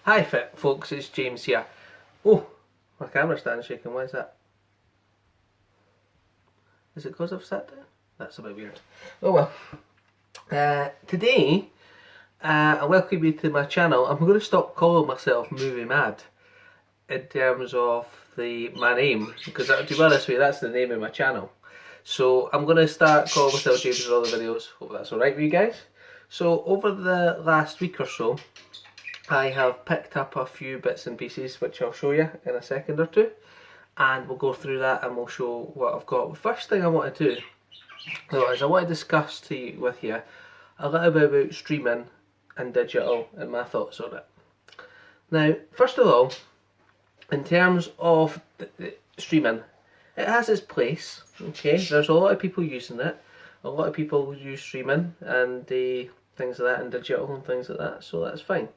Hi folks, it's James here. Oh, my camera stand's shaking, why is that? Is it because I've sat down? That's a bit weird. Oh well. Today, I welcome you to my channel. I'm going to stop calling myself Movie Mad in terms of my name, because to be honest with you, that's the name of my channel. So I'm going to start calling myself James in all the videos. Hope that's alright with you guys. So over the last week or so, I have picked up a few bits and pieces which I'll show you in a second or two, and we'll go through that and we'll show what I've got. The first thing I want to do though is I want to discuss with you a little bit about streaming and digital and my thoughts on it. Now, first of all, in terms of streaming, it has its place. Okay, there's a lot of people using it. A lot of people use streaming and things like that, and digital and things like that, so that's fine.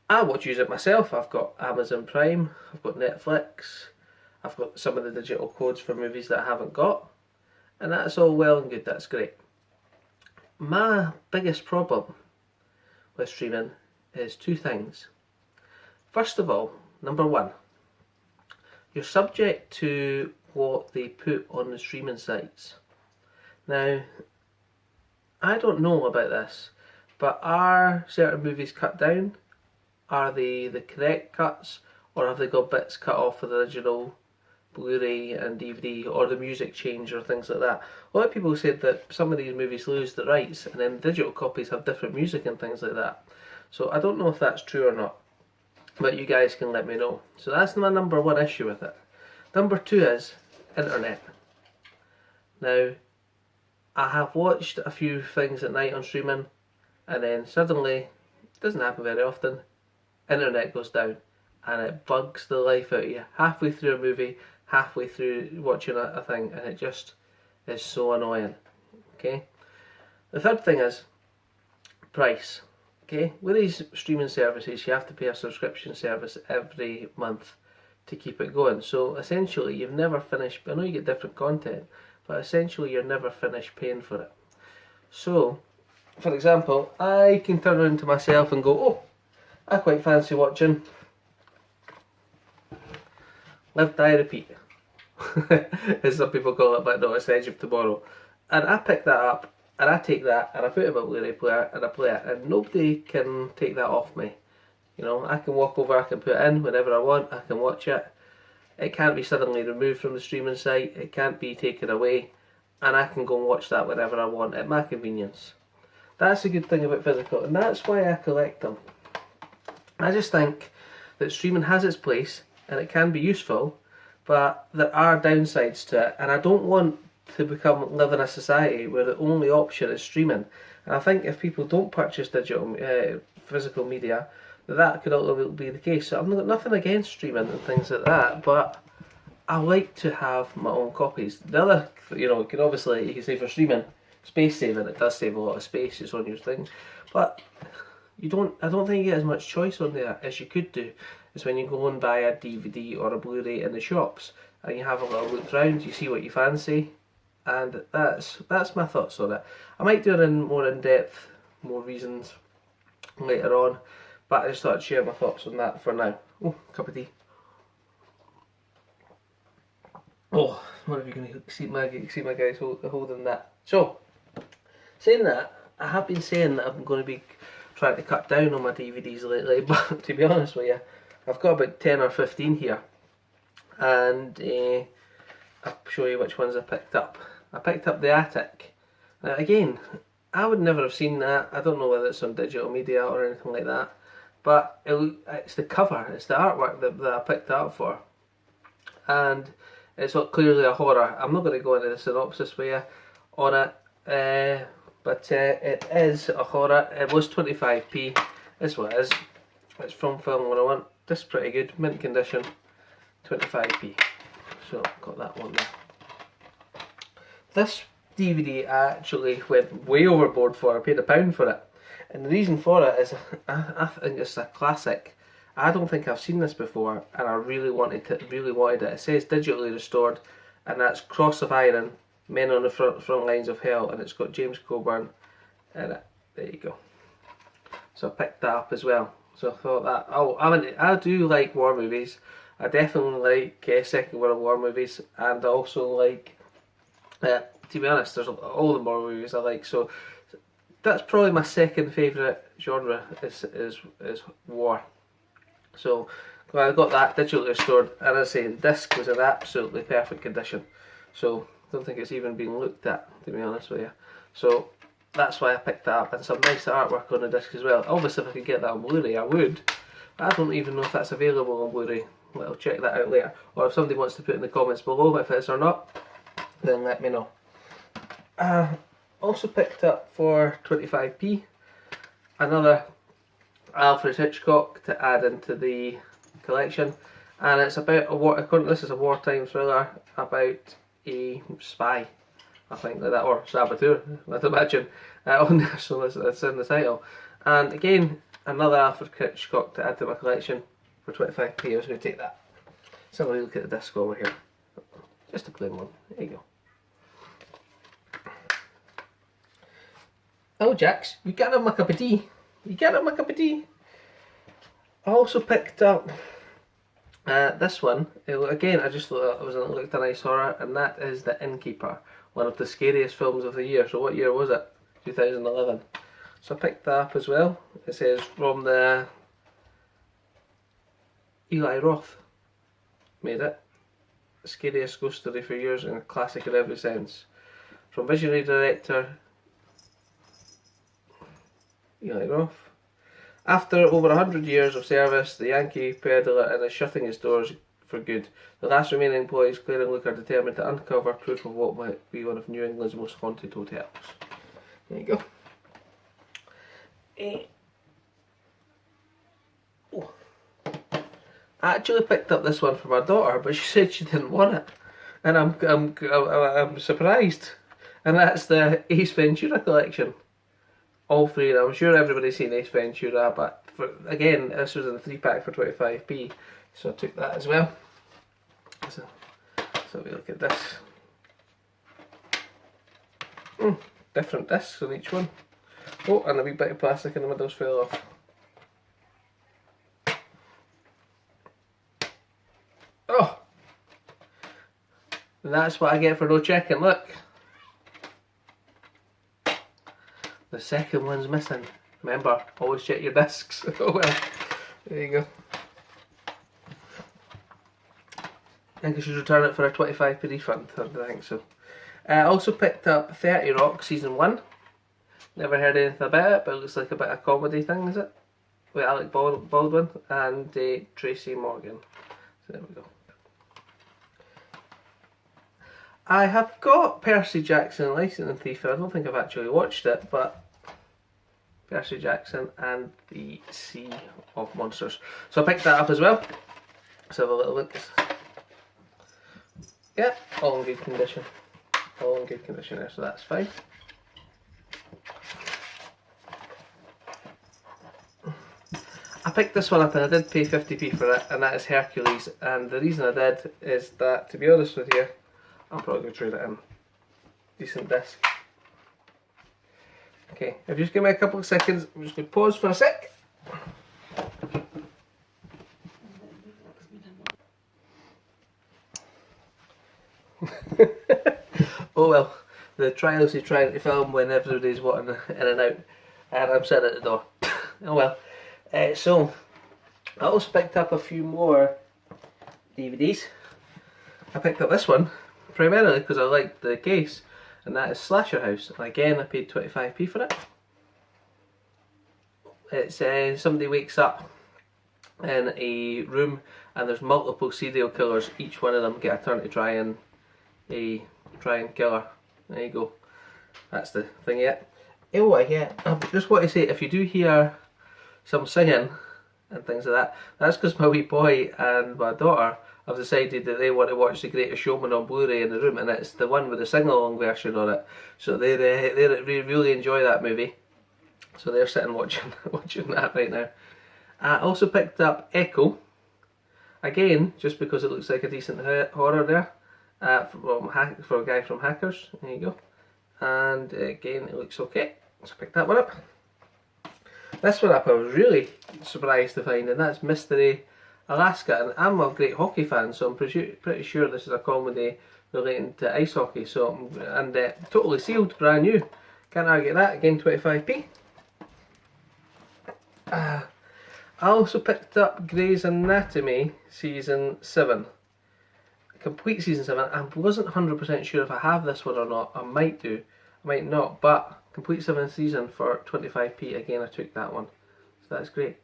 I want to use it myself. I've got Amazon Prime, I've got Netflix, I've got some of the digital codes for movies that I haven't got, and that's all well and good, that's great. My biggest problem with streaming is two things. First of all, number one, you're subject to what they put on the streaming sites. Now, I don't know about this, but are certain movies cut down? Are they the correct cuts, or have they got bits cut off of the original Blu-ray and DVD, or the music change or things like that? A lot of people said that some of these movies lose the rights and then digital copies have different music and things like that. So I don't know if that's true or not, but you guys can let me know. So that's my number one issue with it. Number two is internet. Now, I have watched a few things at night on streaming, and then suddenly, it doesn't happen very often, internet goes down and it bugs the life out of you halfway through a movie, halfway through watching a thing, and it just is so annoying. Okay, the third thing is price. Okay, with these streaming services you have to pay a subscription service every month to keep it going, so essentially you've never finished. I know you get different content, but essentially you're never finished paying for it. So for example, I can turn around to myself and go, oh, I quite fancy watching Live, Die, Repeat, as some people call it, but no, it's The Edge of Tomorrow. And I pick that up, and I take that, and I put it in my Blu-ray player, and I play it, and nobody can take that off me. You know, I can walk over, I can put it in whenever I want, I can watch it. It can't be suddenly removed from the streaming site, it can't be taken away, and I can go and watch that whenever I want at my convenience. That's a good thing about physical, and that's why I collect them. I just think that streaming has its place and it can be useful, but there are downsides to it, and I don't want to live in a society where the only option is streaming. And I think if people don't purchase physical media, that could ultimately be the case. So I've got nothing against streaming and things like that, but I like to have my own copies. The other, you can obviously, you can say for streaming, space saving, it does save a lot of space, it's on your thing, but I don't think you get as much choice on there as you could do. It's when you go and buy a DVD or a Blu-ray in the shops and you have a little look round, you see what you fancy, and that's my thoughts on it. I might do it more in depth, more reasons later on, but I just thought I'd share my thoughts on that for now. Oh, cup of tea. Oh, what are you going to see my guys holding that? So, saying that, I have been saying that I'm going to be trying to cut down on my DVDs lately, but to be honest with you, I've got about 10 or 15 here, and I'll show you which ones I picked up. I picked up The Attic. Now again, I would never have seen that. I don't know whether it's on digital media or anything like that, but it's the cover, it's the artwork that I picked it up for, and it's not clearly a horror. I'm not going to go into the synopsis with you on it, but it is a horror. It was 25p, is what it is. It's from Film 101. This is pretty good, mint condition, 25p. So got that one there. This DVD I actually went way overboard for. I paid £1 for it, and the reason for it is I think it's a classic. I don't think I've seen this before, and I really wanted it. It says digitally restored, and that's Cross of Iron, Men on the front Lines of Hell, and it's got James Coburn in it. There you go. So I picked that up as well. So I thought that, I do like war movies. I definitely like Second World War movies, and I also like, to be honest, there's all the war movies I like. So that's probably my second favourite genre is war. So I got that digitally restored, and as I say, the disc was in absolutely perfect condition. So I don't think it's even been looked at, to be honest with you. So that's why I picked that up, and some nice artwork on the disc as well. Obviously, if I could get that on Blu-ray, I would. But I don't even know if that's available on Blu-ray. Well, I'll check that out later. Or if somebody wants to put in the comments below if it is or not, then let me know. Also picked up for 25p another Alfred Hitchcock to add into the collection, and it's about this is a wartime thriller about a spy, I think, like that, or saboteur, I'd imagine, on there, so it's in the title. And again, another Alfred Hitchcock to add to my collection for 25p. I was going to take that. Let's have a look at the disc over here. Just a plain one. There you go. Oh, Jax, you can't have my cup of tea. You can't have my cup of tea. I also picked up this one. Again, I just thought it looked a nice horror, and that is The Innkeeper, one of the scariest films of the year. So what year was it? 2011. So I picked that up as well. It says from the Eli Roth made it. Scariest ghost story for years and a classic in every sense. From visionary director Eli Roth. After over 100 years of service, the Yankee peddler is shutting his doors for good. The last remaining employees, Claire and Luke, are determined to uncover proof of what might be one of New England's most haunted hotels. There you go. I actually picked up this one for my daughter, but she said she didn't want it, and I'm surprised. And that's the Ace Ventura collection. All three. I'm sure everybody's seen Ace Ventura, but again, this was in a 3-pack for 25p, so I took that as well. So we look at this. Different discs on each one. Oh, and a wee bit of plastic in the middle's fell off. Oh! And that's what I get for no checking, look! The second one's missing. Remember, always check your discs. Oh well, there you go. I think I should return it for a 25p refund. I think so. I also picked up 30 Rock Season 1. Never heard anything about it, but it looks like a bit of a comedy thing, is it? With Alec Baldwin and Tracy Morgan. So there we go. I have got Percy Jackson Licensing and Thief. I don't think I've actually watched it, but Percy Jackson and the Sea of Monsters. So I picked that up as well. Let's have a little look. Yeah, all in good condition. All in good condition there, so that's fine. I picked this one up and I did pay 50p for it, and that is Hercules. And the reason I did is that, to be honest with you, I'm probably going to trade it in. Decent disc. Okay, if you just give me a couple of seconds, I'm just going to pause for a sec. Oh well, the trials of trying to film when everybody's wanting in and out, and I'm sitting at the door. Oh well. So, I also picked up a few more DVDs. I picked up this one primarily because I liked the case, and that is Slasher House. And again, I paid 25p for it. It's somebody wakes up in a room and there's multiple serial killers. Each one of them get a turn to try and kill her. There you go. That's the thing. Yeah. Oh yeah. I just want to say, if you do hear some singing and things like that, that's because my wee boy and my daughter have decided that they want to watch The Greatest Showman on Blu-ray in the room, and it's the one with the sing-along version on it. So they really enjoy that movie. So they're sitting watching that right now. I also picked up Echo, again just because it looks like a decent horror there, for a guy from Hackers. There you go. And again, it looks okay. So I picked that one up. This one up I was really surprised to find, and that's Mystery Alaska. And I'm a great hockey fan, so I'm pretty sure this is a comedy relating to ice hockey. So, and totally sealed, brand new. Can't argue that. Again, 25p. I also picked up Grey's Anatomy season 7. Complete season 7. I wasn't 100% sure if I have this one or not. I might do, I might not, but complete 7th season for 25p. Again, I took that one, so that's great.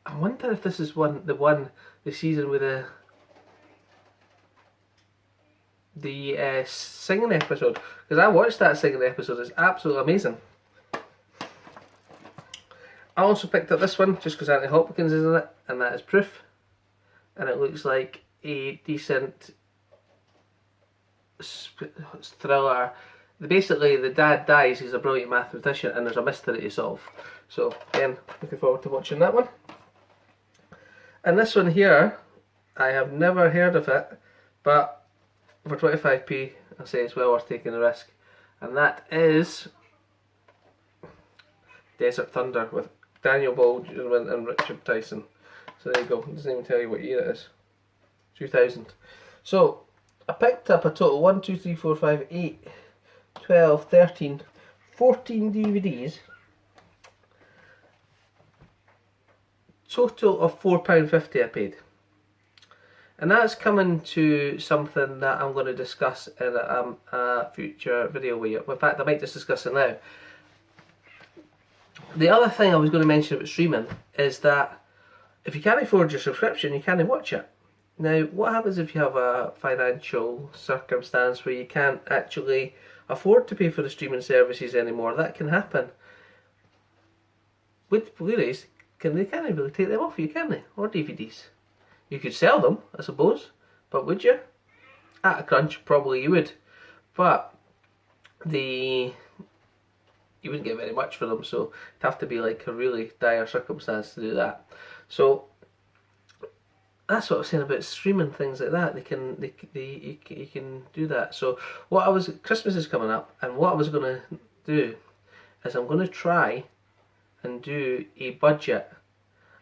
I wonder if this is the season with the singing episode, because I watched that singing episode. It's absolutely amazing. I also picked up this one just because Anthony Hopkins is in it, and that is Proof. And it looks like a decent thriller. Basically, the dad dies, he's a brilliant mathematician, and there's a mystery to solve. So, again, looking forward to watching that one. And this one here, I have never heard of it, but for 25p, I say it's well worth taking the risk. And that is Desert Thunder with Daniel Baldwin and Richard Tyson. So there you go. It doesn't even tell you what year it is. 2000. So I picked up a total 1, 2, 3, 4, 5, 8, 12, 13, 14 DVDs. Total of £4.50 I paid. And that's coming to something that I'm going to discuss in a future video with you. In fact, I might just discuss it now. The other thing I was going to mention about streaming is that if you can't afford your subscription, you can't watch it. Now, what happens if you have a financial circumstance where you can't actually afford to pay for the streaming services anymore? That can happen. With Blu-rays, they can't really take them off you, can they? Or DVDs. You could sell them, I suppose, but would you? At a crunch, probably you would. But you wouldn't get very much for them, so it'd have to be like a really dire circumstance to do that. So that's what I was saying about streaming, things like that. You can do that. So Christmas is coming up, and what I was going to do is I'm going to try and do a budget.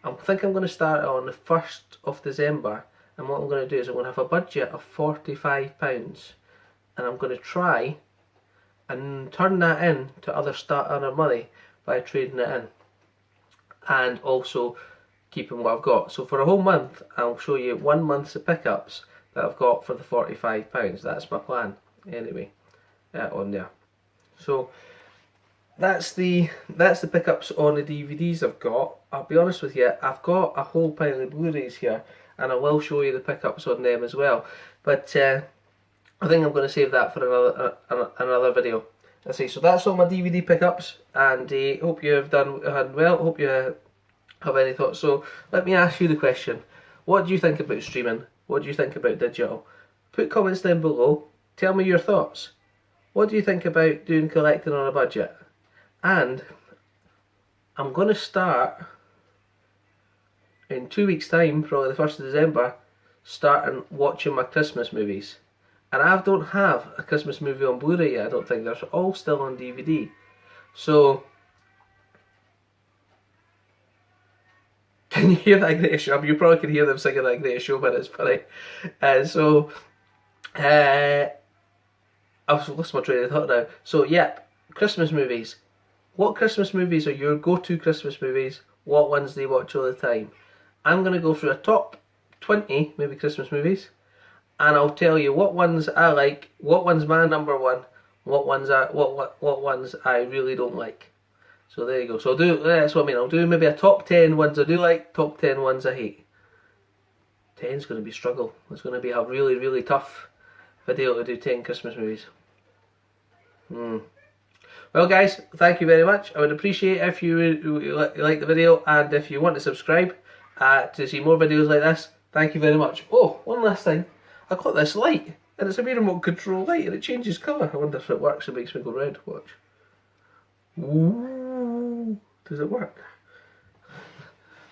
I think I'm going to start on the 1st of December, and what I'm going to do is I'm going to have a budget of £45, and I'm going to try and turn that in to other money by trading it in, and also keeping what I've got. So for a whole month, I'll show you 1 month's of pickups that I've got for the £45. That's my plan, anyway, on there. So that's the pickups on the DVDs I've got. I'll be honest with you, I've got a whole pile of Blu-rays here, and I will show you the pickups on them as well. But I think I'm going to save that for another video. Let's see. So that's all my DVD pickups, and hope you have done well. Hope you have any thoughts. So let me ask you the question: what do you think about streaming? What do you think about digital? Put comments down below. Tell me your thoughts. What do you think about doing collecting on a budget? And I'm going to start in 2 weeks' time, probably the 1st of December, starting watching my Christmas movies. And I don't have a Christmas movie on Blu-ray yet, I don't think. They're all still on DVD. So, can you hear that Greatest Show? You probably can hear them singing that Greatest Show, but it's funny. I've lost my train of thought now. So, yep, Christmas movies. What Christmas movies are your go-to Christmas movies? What ones do you watch all the time? I'm going to go through a top 20 maybe Christmas movies, and I'll tell you what ones I like, what one's my number one, what ones I really don't like. So there you go. So that's what I mean. I'll do maybe a top 10 ones I do like, top 10 ones I hate. 10's going to be a struggle. It's going to be a really, really tough video to do 10 Christmas movies. Well guys, thank you very much. I would appreciate if you like the video, and if you want to subscribe to see more videos like this. Thank you very much. Oh, one last thing. I got this light, and it's a wee remote control light, and it changes colour. I wonder if it works. It makes me go red. Watch. Ooh, does it work?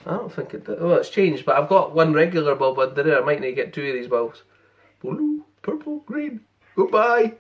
I don't think it does. Oh, it's changed, but I've got one regular bulb under there. I might need to get 2 of these bulbs. Blue, purple, green. Goodbye.